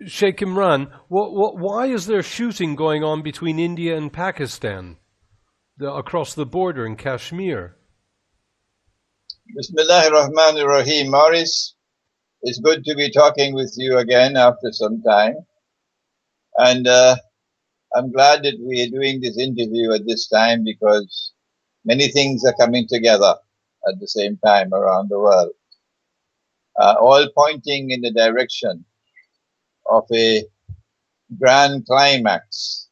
Sheikh Imran, why is there shooting going on between India and Pakistan across the border in Kashmir? Bismillahir Rahmanir Rahim. Maurice, it's good to be talking with you again after some time. And I'm glad that we are doing this interview at this time because many things are coming together at the same time around the world, all pointing in the direction of a grand climax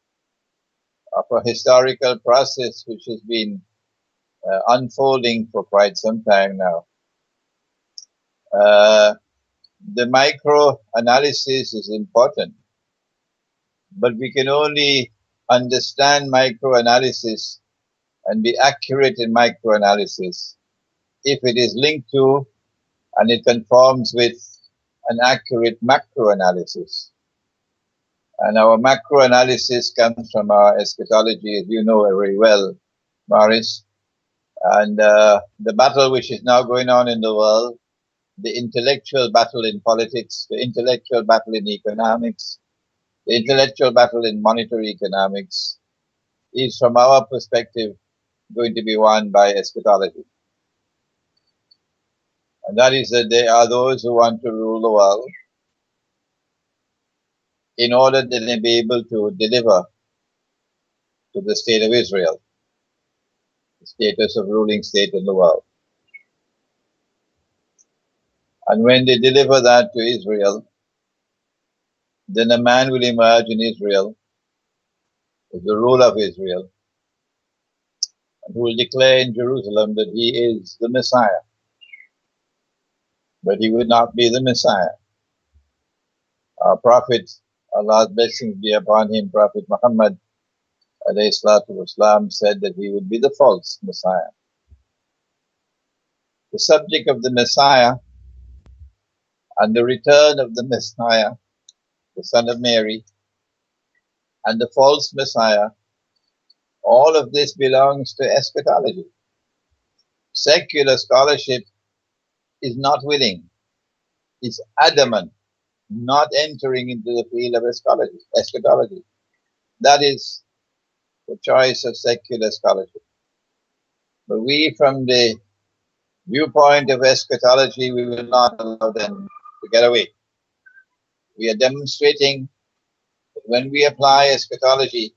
of a historical process which has been unfolding for quite some time now. The micro analysis is important, but we can only understand micro analysis and be accurate in micro analysis if it is linked to and it conforms with an accurate macro analysis. And our macro analysis comes from our eschatology, as you know very well, Maurice. And the battle which is now going on in the world, the intellectual battle in politics, the intellectual battle in economics, the intellectual battle in monetary economics, is from our perspective going to be won by eschatology. And that is that there are those who want to rule the world in order that they be able to deliver to the state of Israel, the status of ruling state in the world. And when they deliver that to Israel, then a man will emerge in Israel as the ruler of Israel, and who will declare in Jerusalem that he is the Messiah. But he would not be the Messiah. Our Prophet, Allah's blessings be upon him, Prophet Muhammad والسلام, said that he would be the false Messiah. The subject of the Messiah and the return of the Messiah, the son of Mary, and the false Messiah, all of this belongs to eschatology. Secular scholarship is not willing, is adamant, not entering into the field of eschatology. That is the choice of secular scholarship. But we, from the viewpoint of eschatology, we will not allow them to get away. We are demonstrating that when we apply eschatology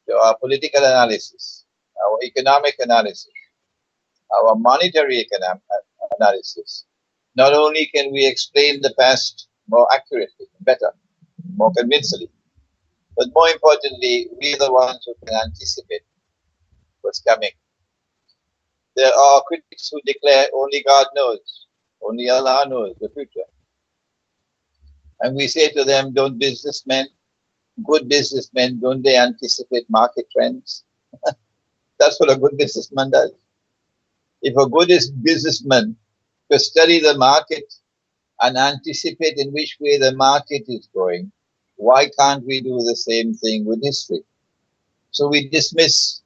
to our political analysis, our economic analysis, our monetary analysis, not only can we explain the past more accurately, better, more convincingly, but more importantly, we are the ones who can anticipate what's coming. There are critics who declare only God knows, only Allah knows the future. And we say to them, don't businessmen, good businessmen, don't they anticipate market trends? That's what a good businessman does. If a good businessman could study the market and anticipate in which way the market is going, why can't we do the same thing with history? So we dismiss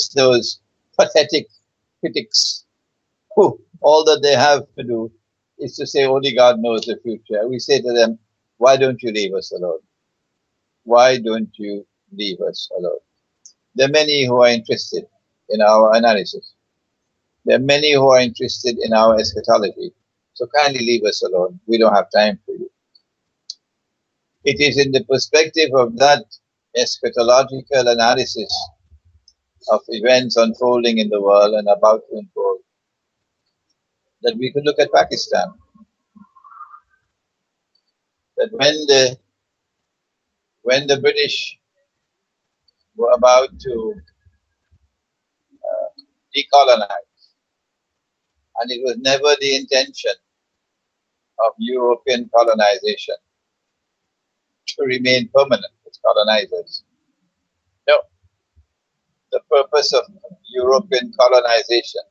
those pathetic critics who all that they have to do is to say only God knows the future. We say to them, why don't you leave us alone? Why don't you leave us alone? There are many who are interested in our analysis. There are many who are interested in our eschatology. So kindly leave us alone. We don't have time for you. It is in the perspective of that eschatological analysis of events unfolding in the world and about to unfold that we could look at Pakistan. That when the British were about to decolonize, and it was never the intention of European colonization to remain permanent as colonizers. No. The purpose of European colonization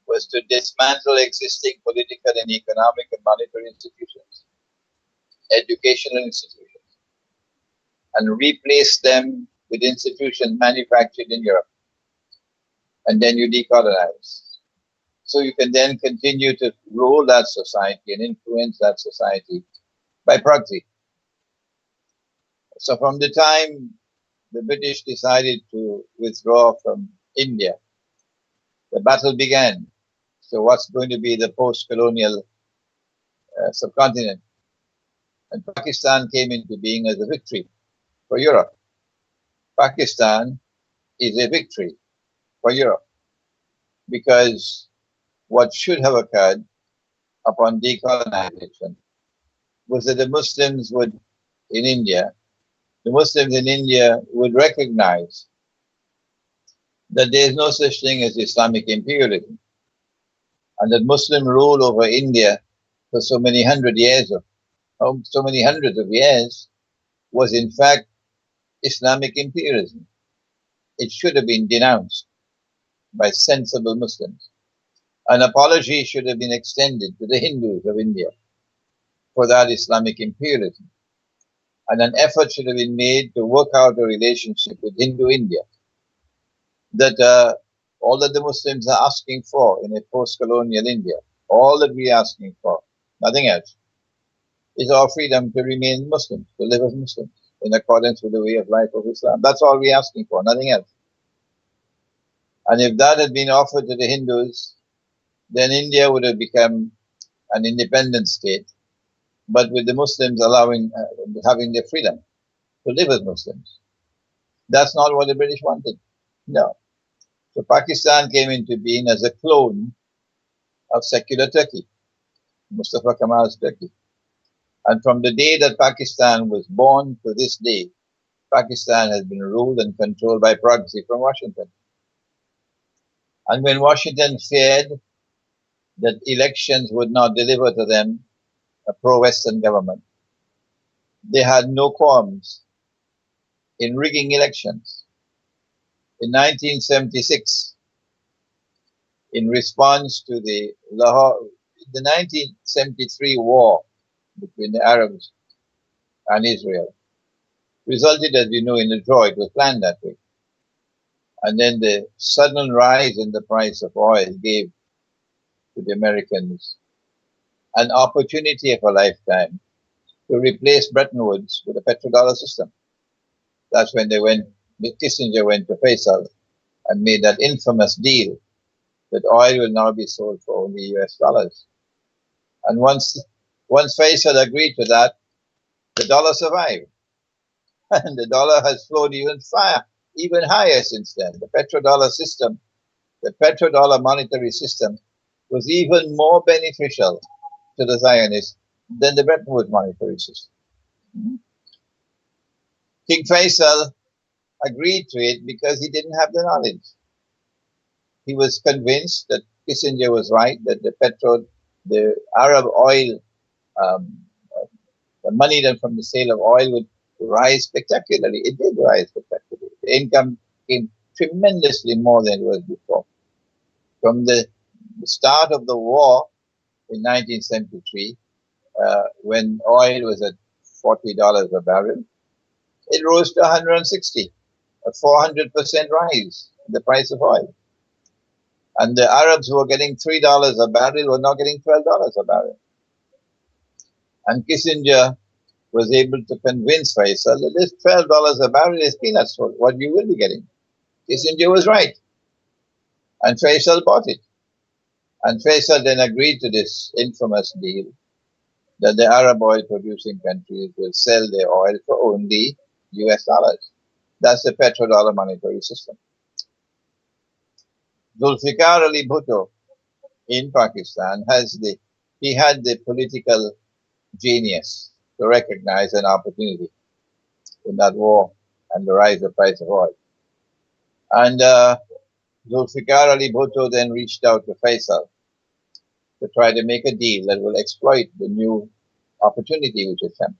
was to dismantle existing political and economic and monetary institutions, educational institutions, and replace them with institutions manufactured in Europe. And then you decolonize. So you can then continue to rule that society and influence that society by proxy. So from the time the British decided to withdraw from India, the battle began. So what's going to be the post-colonial subcontinent? And Pakistan came into being as a victory for Europe. Pakistan is a victory for Europe because what should have occurred upon decolonization was that the Muslims in India would recognize that there is no such thing as Islamic imperialism, and that Muslim rule over India for so many hundreds of years was in fact Islamic imperialism. It should have been denounced by sensible Muslims. An apology should have been extended to the Hindus of India for that Islamic imperialism. And an effort should have been made to work out a relationship with Hindu India. That all that the Muslims are asking for in a post-colonial India, all that we are asking for, nothing else, is our freedom to remain Muslims, to live as Muslims, in accordance with the way of life of Islam. That's all we're asking for, nothing else. And if that had been offered to the Hindus, then India would have become an independent state, but with the Muslims having their freedom to live as Muslims. That's not what the British wanted. No. So Pakistan came into being as a clone of secular Turkey, Mustafa Kemal's Turkey. And from the day that Pakistan was born to this day, Pakistan has been ruled and controlled by proxy from Washington. And when Washington feared that elections would not deliver to them a pro-Western government, they had no qualms in rigging elections. In 1976, in response to the 1973 war between the Arabs and Israel, resulted, as you know, in a draw. It was planned that way. And then the sudden rise in the price of oil gave to the Americans an opportunity of a lifetime to replace Bretton Woods with a petrodollar system. That's when Kissinger went to Faisal and made that infamous deal that oil will now be sold for only US dollars. And once Faisal agreed to that, the dollar survived. And the dollar has flown even higher since then. The petrodollar system, the petrodollar monetary system, was even more beneficial to the Zionists than the Bretton Woods monetary system. King Faisal agreed to it because he didn't have the knowledge. He was convinced that Kissinger was right, that the Arab oil, the money then from the sale of oil would rise spectacularly. It did rise spectacularly. The income came tremendously more than it was before. From the start of the war in 1973, when oil was at $40 a barrel, it rose to 160, a 400% rise in the price of oil. And the Arabs who were getting $3 a barrel were now getting $12 a barrel. And Kissinger was able to convince Faisal that this $12 a barrel is peanuts for what you will be getting. Kissinger was right. And Faisal bought it. And Faisal then agreed to this infamous deal that the Arab oil producing countries will sell their oil for only US dollars. That's the petrodollar monetary system. Zulfikar Ali Bhutto in Pakistan had the political genius to recognize an opportunity in that war and the rise of the price of oil. And Zulfikar Ali Bhutto then reached out to Faisal to try to make a deal that will exploit the new opportunity which has come.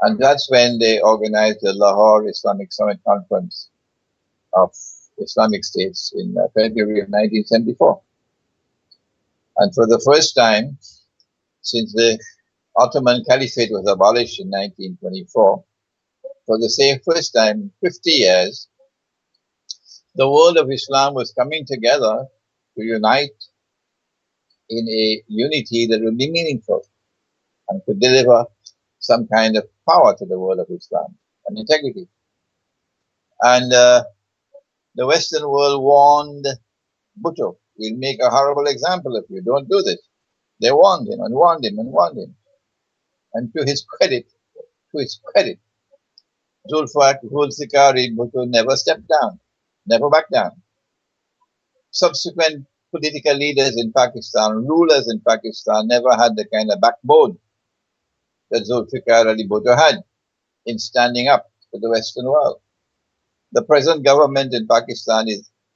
And that's when they organized the Lahore Islamic Summit Conference of Islamic States in February of 1974. And for the first time, since the Ottoman Caliphate was abolished in 1924, for the first time in 50 years, the world of Islam was coming together to unite in a unity that would be meaningful and could deliver some kind of power to the world of Islam and integrity. And the Western world warned Bhutto, we'll make a horrible example of you, don't do this. They warned him and warned him and warned him. And to his credit, Zulfikar Bhutto never stepped down, never backed down. Subsequent political leaders in Pakistan, rulers in Pakistan, never had the kind of backbone that Zulfikar Ali Bhutto had in standing up to the Western world. The present government in Pakistan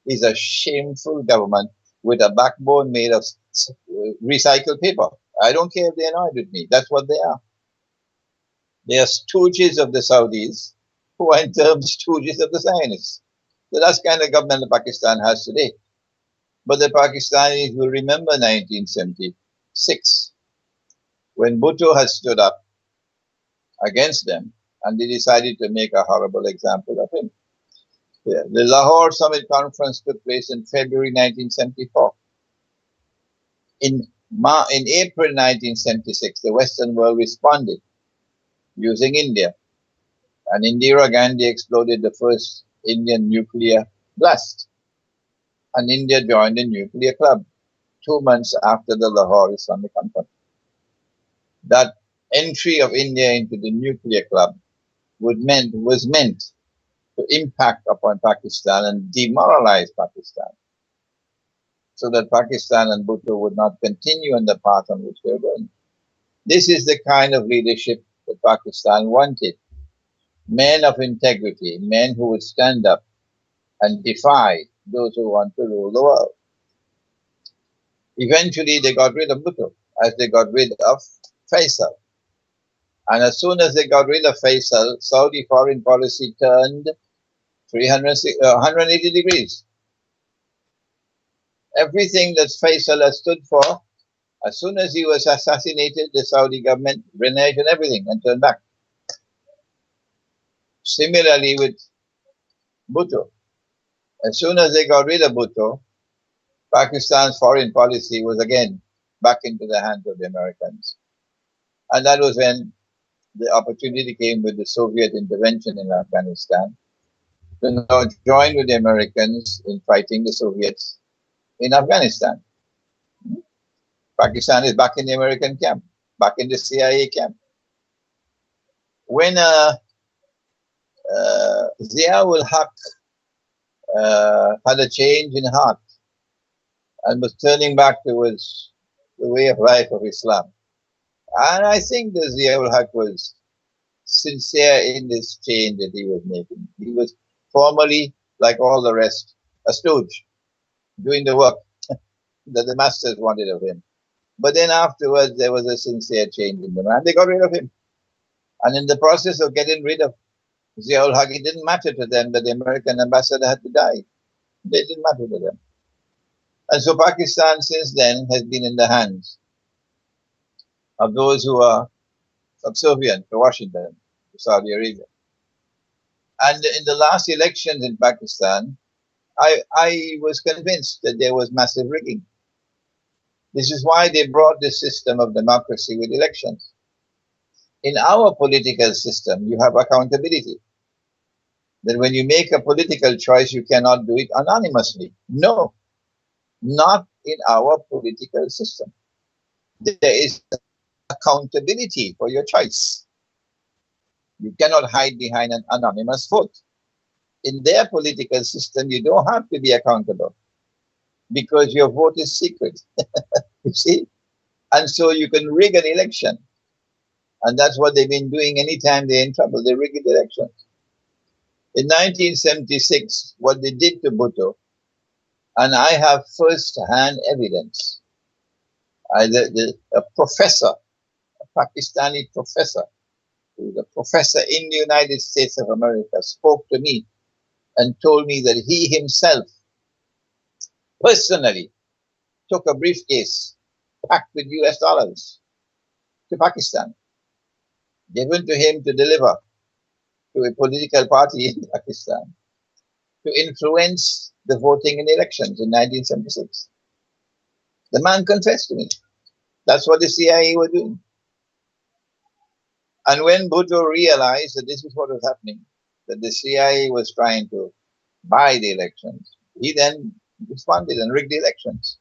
is a shameful government with a backbone made of recycled paper. I don't care if they're annoyed with me. That's what they are. They are stooges of the Saudis, who are in turn stooges of the Zionists. So that's the kind of government that Pakistan has today. But the Pakistanis will remember 1976, when Bhutto had stood up against them, and they decided to make a horrible example of him. The Lahore Summit Conference took place in February 1974. In April 1976, the Western world responded using India, and Indira Gandhi exploded the first Indian nuclear blast, and India joined the nuclear club 2 months after the Lahore Islamic Conference. That entry of India into the nuclear club was meant to impact upon Pakistan and demoralize Pakistan, so that Pakistan and Bhutto would not continue on the path on which they were going. This is the kind of leadership that Pakistan wanted. Men of integrity, men who would stand up and defy those who want to rule the world. Eventually, they got rid of Bhutto, as they got rid of Faisal. And as soon as they got rid of Faisal, Saudi foreign policy turned 180 degrees. Everything that Faisal has stood for, as soon as he was assassinated, the Saudi government reneged on everything and turned back. Similarly with Bhutto. As soon as they got rid of Bhutto, Pakistan's foreign policy was again back into the hands of the Americans. And that was when the opportunity came with the Soviet intervention in Afghanistan to now join with the Americans in fighting the Soviets in Afghanistan. Pakistan is back in the American camp, back in the CIA camp. When Zia-ul Haq had a change in heart and was turning back towards the way of life of Islam, and I think that Zia-ul Haq was sincere in this change that he was making. He was formerly, like all the rest, a stooge, doing the work that the masters wanted of him. But then afterwards, there was a sincere change in the man. They got rid of him. And in the process of getting rid of Zia-ul Haq, it didn't matter to them that the American ambassador had to die. It didn't matter to them. And so Pakistan since then has been in the hands of those who are subservient to Washington, to Saudi Arabia. And in the last elections in Pakistan, I was convinced that there was massive rigging. This is why they brought this system of democracy with elections. In our political system, you have accountability. That when you make a political choice, you cannot do it anonymously. No, not in our political system. There is accountability for your choice. You cannot hide behind an anonymous vote. In their political system, you don't have to be accountable because your vote is secret. You see? And so you can rig an election. And that's what they've been doing anytime they're in trouble. They rig elections. In 1976, what they did to Bhutto, and I have first-hand evidence, a professor, a Pakistani professor, who is a professor in the United States of America, spoke to me and told me that he himself personally took a briefcase packed with US dollars to Pakistan, given to him to deliver to a political party in Pakistan to influence the voting in elections in 1976. The man confessed to me. That's what the CIA were doing. And when Bhutto realized that this is what was happening, that the CIA was trying to buy the elections, he then responded and rigged the elections.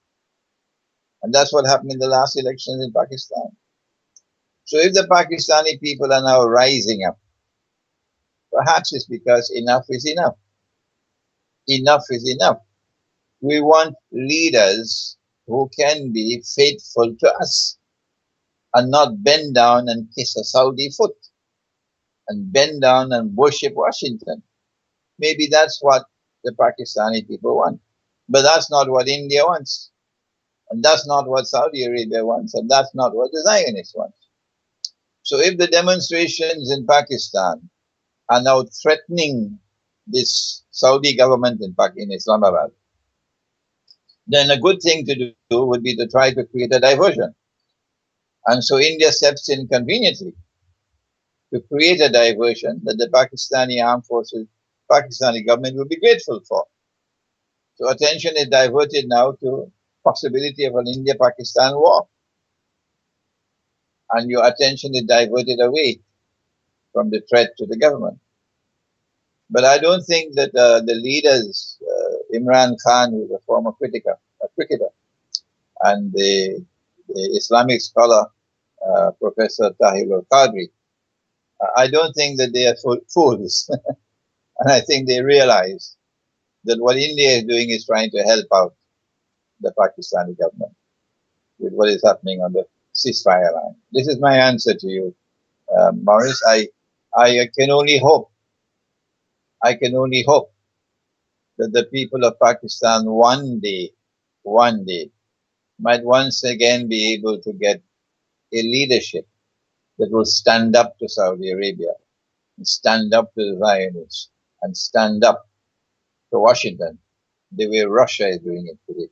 And that's what happened in the last elections in Pakistan. So if the Pakistani people are now rising up, perhaps it's because enough is enough. Enough is enough. We want leaders who can be faithful to us and not bend down and kiss a Saudi foot and bend down and worship Washington. Maybe that's what the Pakistani people want. But that's not what India wants. And that's not what Saudi Arabia wants. And that's not what the Zionists want. So if the demonstrations in Pakistan are now threatening this Saudi government in Islamabad, then a good thing to do would be to try to create a diversion. And so India steps in conveniently to create a diversion that the Pakistani armed forces, Pakistani government will be grateful for. So attention is diverted now to possibility of an India-Pakistan war. And your attention is diverted away from the threat to the government. But I don't think that the leaders, Imran Khan, who's a former cricketer, and the Islamic scholar, Professor Tahir al-Qadri, I don't think that they are fools. And I think they realize that what India is doing is trying to help out the Pakistani government with what is happening on the ceasefire line. This is my answer to you, Maurice. I can only hope that the people of Pakistan one day might once again be able to get a leadership that will stand up to Saudi Arabia and stand up to the Zionists and stand up to Washington the way Russia is doing it today.